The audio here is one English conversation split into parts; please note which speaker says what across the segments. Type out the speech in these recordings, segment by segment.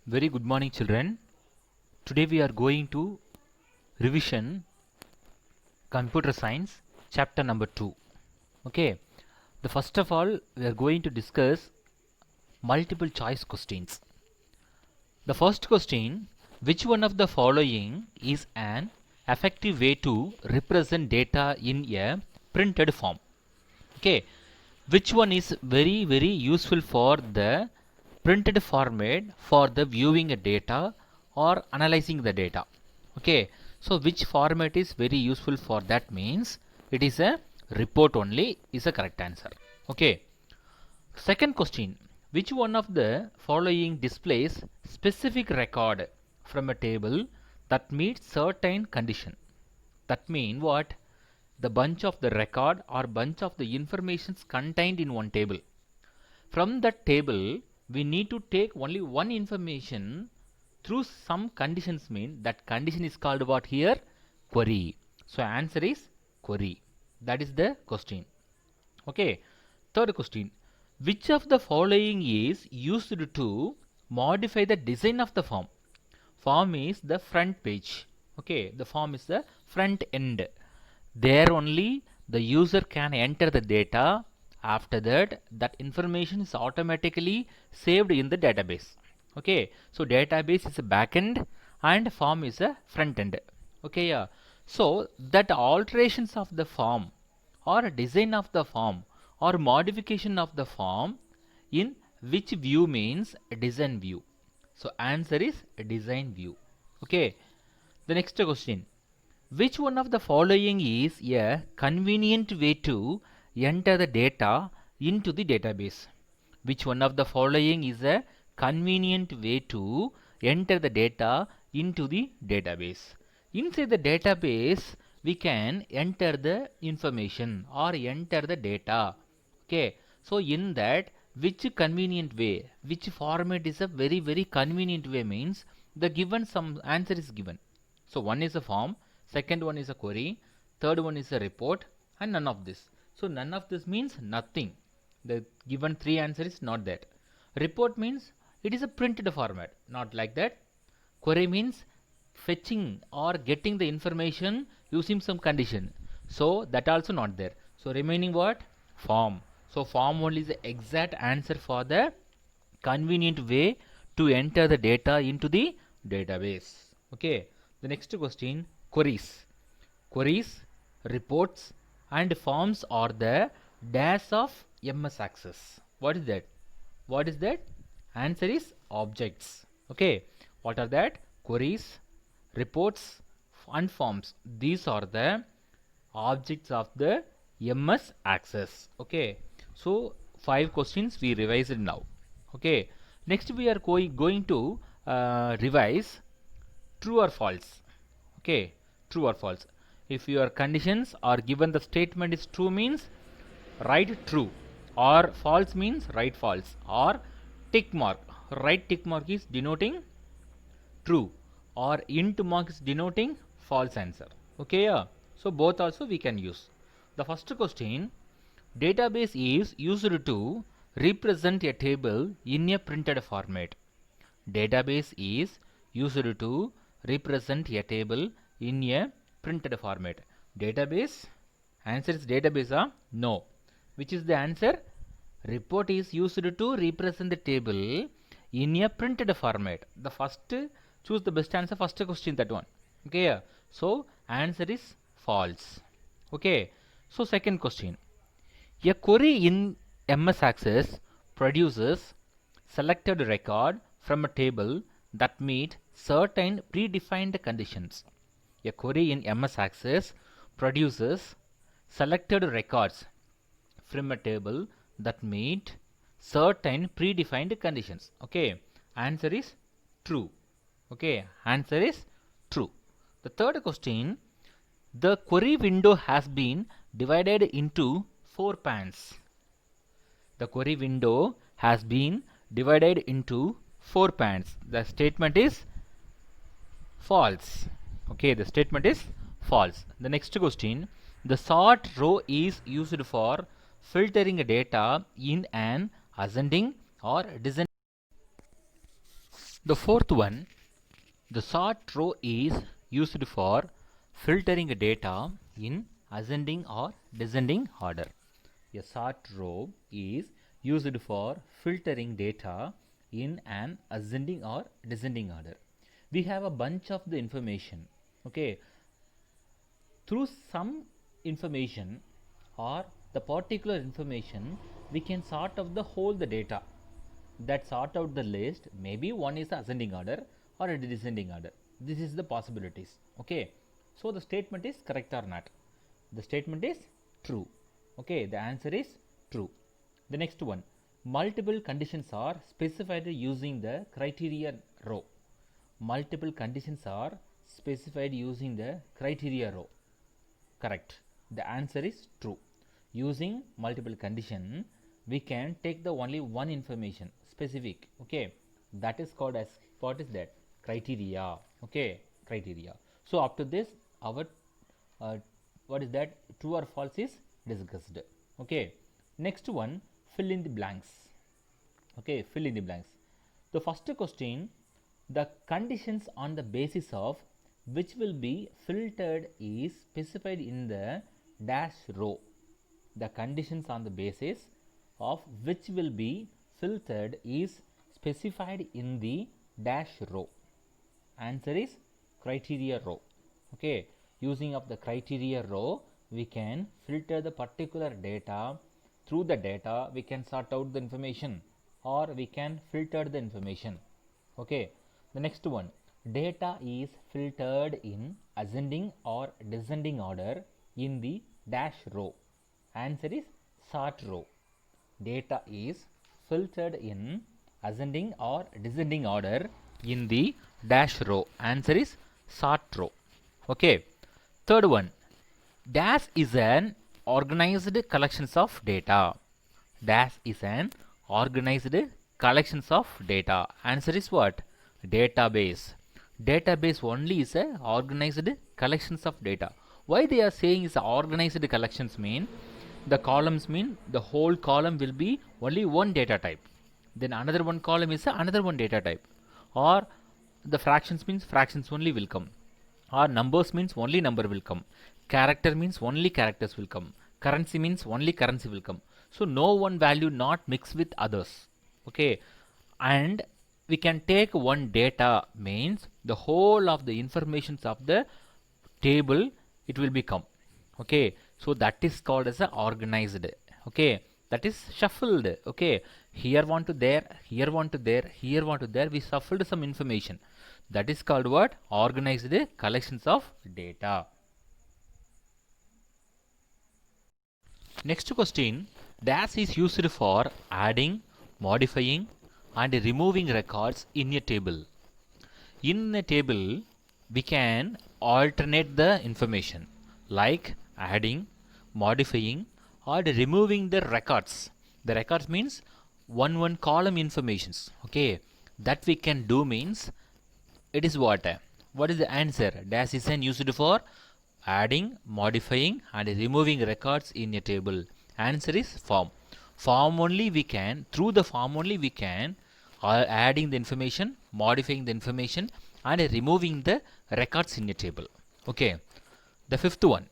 Speaker 1: Very good morning, children. Today we are going to revision computer science chapter number 2. Okay. The first of all, we are going to discuss multiple choice questions. The first question, which one of the following is an effective way to represent data in a printed form? Okay. Which one is very useful for the printed format for the viewing a data or analyzing the data? Okay, so which format is very useful for that means it is a report only is a correct answer. Okay, second question, which one of the following displays specific record from a table that meets certain condition? That mean what? The bunch of the record or bunch of the informations contained in one table. From that table, we need to take only one information through some conditions. Mean that condition is called what here? Query. So answer is query. That is the question. Okay. Third question. Which of the following is used to modify the design of the form? Form is the front page. Okay. The form is the front end. There only the user can enter the data. After that, that information is automatically saved in the database. Okay, so database is a backend and form is a front end. Okay, yeah. So that alterations of the form or design of the form or modification of the form in which view means design view. So answer is design view. Okay. The next question. Which one of the following is a convenient way to enter the data into the database? Which one of the following is a convenient way to enter the data into the database? Inside the database, we can enter the information or enter the data. Okay, so in that, which convenient way, which format is a very convenient way means the given some answer is given. So one is a form, second one is a query, third one is a report, and none of this. So none of this means nothing. The given three answer is not that. Report means it is a printed format, not like that. Query means fetching or getting the information using some condition. So that also not there. So remaining what? Form. So form only is the exact answer for the convenient way to enter the data into the database. Okay. The next question, queries. Queries, reports and forms are the dash of MS Access. What is that? What is that? Answer is objects. Okay. What are that? Queries, reports and forms. These are the objects of the MS Access. Okay. So 5 questions we revised now. Okay. Next we are going to revise true or false. Okay, true or false. If your conditions are given the statement is true means write true, or false means write false, or tick mark. Right tick mark is denoting true, or int mark is denoting false answer. Okay, yeah. So both also we can use. The first question, database is used to represent a table in a printed format. Database is used to represent a table in a printed format. Database, answer is database, no. Which is the answer? Report is used to represent the table in a printed format. The first, choose the best answer, first question, that one. Okay, so answer is false. Okay, so second question, a query in MS Access produces selected record from a table that meet certain predefined conditions. A query in MS Access produces selected records from a table that meet certain predefined conditions. Okay, answer is true. Okay, answer is true. The third question, the query window has been divided into 4 panes. The query window has been divided into 4 panes. The statement is false. Okay, the statement is false. The next question, the sort row is used for filtering data in an ascending or descending. The fourth one, the sort row is used for filtering data in ascending or descending order. A sort row is used for filtering data in an ascending or descending order. We have a bunch of the information. Okay, through some information or the particular information, we can sort out the whole the data. That sort out the list, maybe one is ascending order or a descending order. This is the possibilities. Okay, so the statement is correct or not? The statement is true. Okay, the answer is true. The next one, multiple conditions are specified using the criteria row. Multiple conditions are specified using the criteria row. Correct. The answer is true. Using multiple condition, we can take the only one information specific. Okay, that is called as, what is that? Criteria. Okay, criteria. So up to this, our what is that? True or false is discussed. Okay, next one, fill in the blanks. Okay, fill in the blanks. The first question, the conditions on the basis of which will be filtered is specified in the dash row. The conditions on the basis of which will be filtered is specified in the dash row. Answer is criteria row. Okay, using of the criteria row, we can filter the particular data. Through the data, we can sort out the information or we can filter the information. Okay, the next one, data is filtered in ascending or descending order in the dash row. Answer is sort row. Data is filtered in ascending or descending order in the dash row. Answer is sort row. Okay, third one, dash is an organized collections of data. Dash is an organized collections of data. Answer is what? Database. Database only is a organized collections of data. Why they are saying is organized collections mean the columns mean the whole column will be only one data type. Then another one column is another one data type. Or the fractions means fractions only will come. Or numbers means only number will come. Character means only characters will come. Currency means only currency will come. So no one value not mixed with others. Okay, and we can take one data means the whole of the informations of the table it will become. Okay, so that is called as a organized. Okay, that is shuffled. Okay, here one to there, here one to there, here one to there, we shuffled some information. That is called what? Organized collections of data. Next question, dash is used for adding, modifying and removing records in a table. In a table, we can alternate the information like adding, modifying or removing the records. The records means one column informations. Okay, that we can do means it is what? What is the answer? Dash is an used for adding, modifying and removing records in a table. Answer is form. Form only we can, through the form only we can adding the information, modifying the information and removing the records in a table. Okay, the fifth one,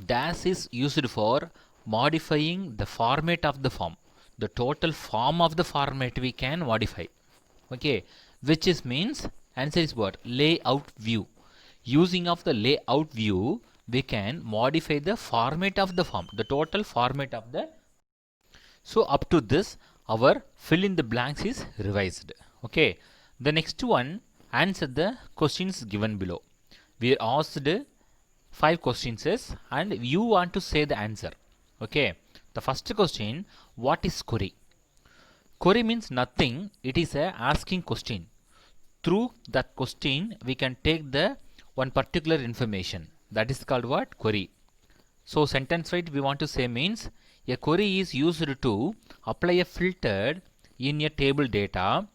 Speaker 1: dash is used for modifying the format of the form. The total form of the format we can modify. Okay, which is means answer is what? Layout view. Using of the layout view, we can modify the format of the form, the total format of the. So up to this, our fill in the blanks is revised. Okay, the next one, answer the questions given below. We are asked 5 questions and you want to say the answer. Okay, the first question, what is query? Query means nothing, it is a asking question. Through that question, we can take the one particular information. That is called what? Query. So sentence right we want to say means a query is used to apply a filter in a table data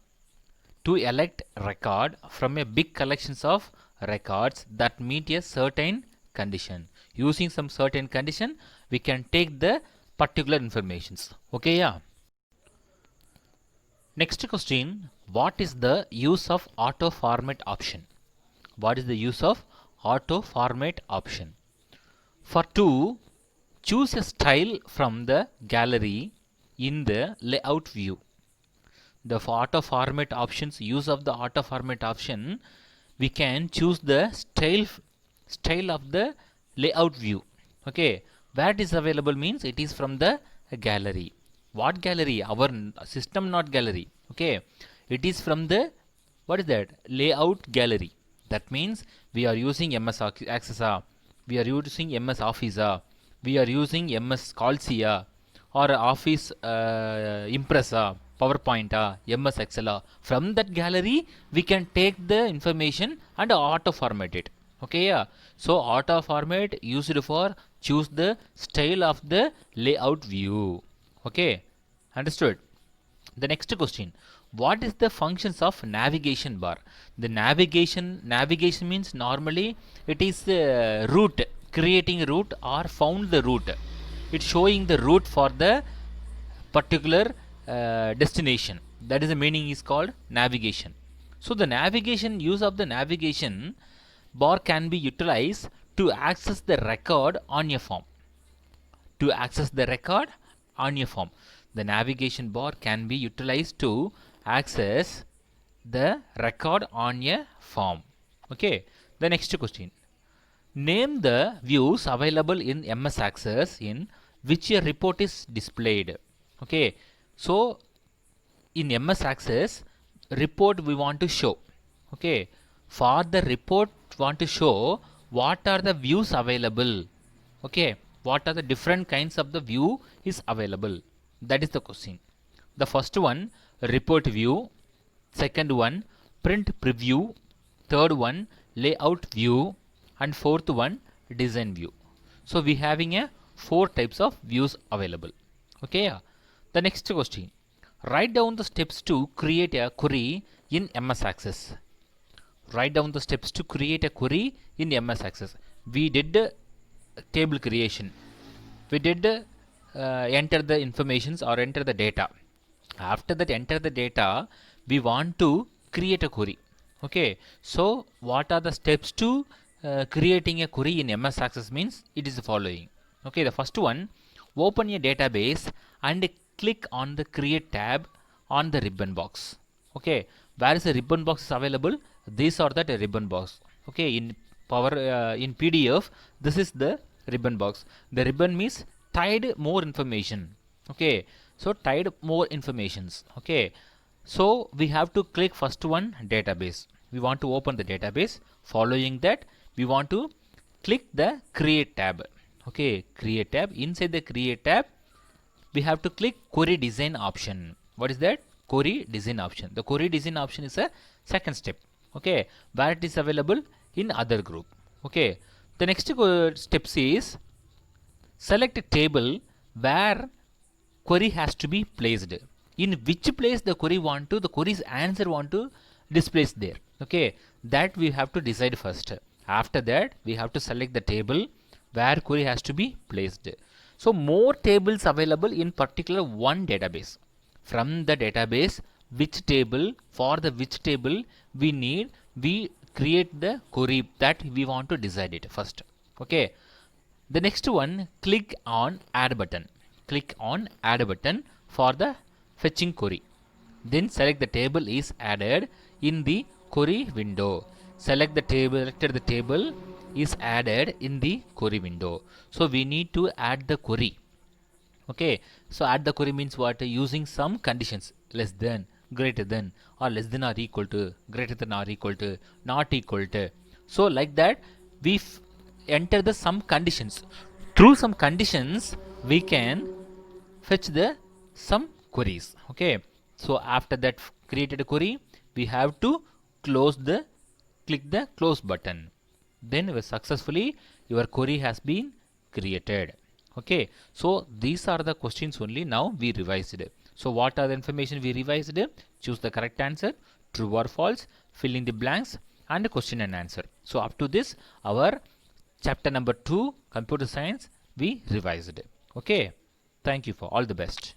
Speaker 1: to elect record from a big collections of records that meet a certain condition. Using some certain condition, we can take the particular informations. Okay, yeah. Next question, what is the use of auto format option? What is the use of auto format option? For to choose a style from the gallery in the layout view. The auto format options, use of the auto format option, we can choose the style of the layout view. Okay, where it is available means it is from the gallery. What gallery? Our system not gallery. Okay, it is from the, what is that, layout gallery. That means we are using MS Access, we are using MS Office, we are using MS Calcia or Office Impress, PowerPoint, MS Excel. From that gallery we can take the information and auto format it. Okay, yeah. So auto format used for choose the style of the layout view. Okay, understood. The next question, what is the functions of navigation bar? The navigation means normally it is route, creating route or found the route. It's showing the route for the particular destination. That is the meaning is called navigation. So the navigation, use of the navigation bar can be utilized to access the record on your form. To access the record on your form, the navigation bar can be utilized to access the record on a form. Okay, the next question, name the views available in MS Access in which a report is displayed. Okay, so in MS Access, report we want to show. Okay, for the report want to show, what are the views available? Okay, what are the different kinds of the view is available? That is the question. The first one, report view. Second one, print preview. Third one, layout view. And fourth one, design view. So we having a 4 types of views available. Okay, the next question, write down the steps to create a query in MS Access. Write down the steps to create a query in MS Access. We did table creation. We did enter the informations or enter the data. After that enter the data, we want to create a query. Okay, so what are the steps to creating a query in MS Access means it is the following. Okay, the first one, open a database and click on the create tab on the ribbon box. Okay, where is the ribbon box is available? These are the ribbon box. Okay, in in PDF, this is the ribbon box. The ribbon means tied more information. Okay, so tied more informations. Okay, so we have to click first one, database. We want to open the database. Following that, we want to click the create tab. Okay, create tab. Inside the create tab, we have to click query design option. What is that? Query design option. The query design option is a second step. Okay, where it is available in other group. Okay, the next steps is select a table where query has to be placed. In which place the query want to, the query's answer want to displace there. Okay, that we have to decide first. After that, we have to select the table where query has to be placed. So more tables available in particular one database. From the database, which table, for the which table we need, we create the query that we want to decide it first. Okay, the next one, click on add button. Click on add button for the fetching query. Then select the table is added in the query window. Select the table, selected the table is added in the query window. So we need to add the query. Okay, so add the query means what? Using some conditions, less than, greater than, or less than or equal to, greater than or equal to, not equal to. So like that, we enter the some conditions. Through some conditions, we can fetch the some queries. Okay, so after that created a query, we have to click the close button. Then successfully your query has been created. Okay, so these are the questions only now we revised. So what are the information we revised? Choose the correct answer, true or false, fill in the blanks, and question and answer. So up to this, our chapter number 2, computer science, we revised. Okay, thank you for all the best.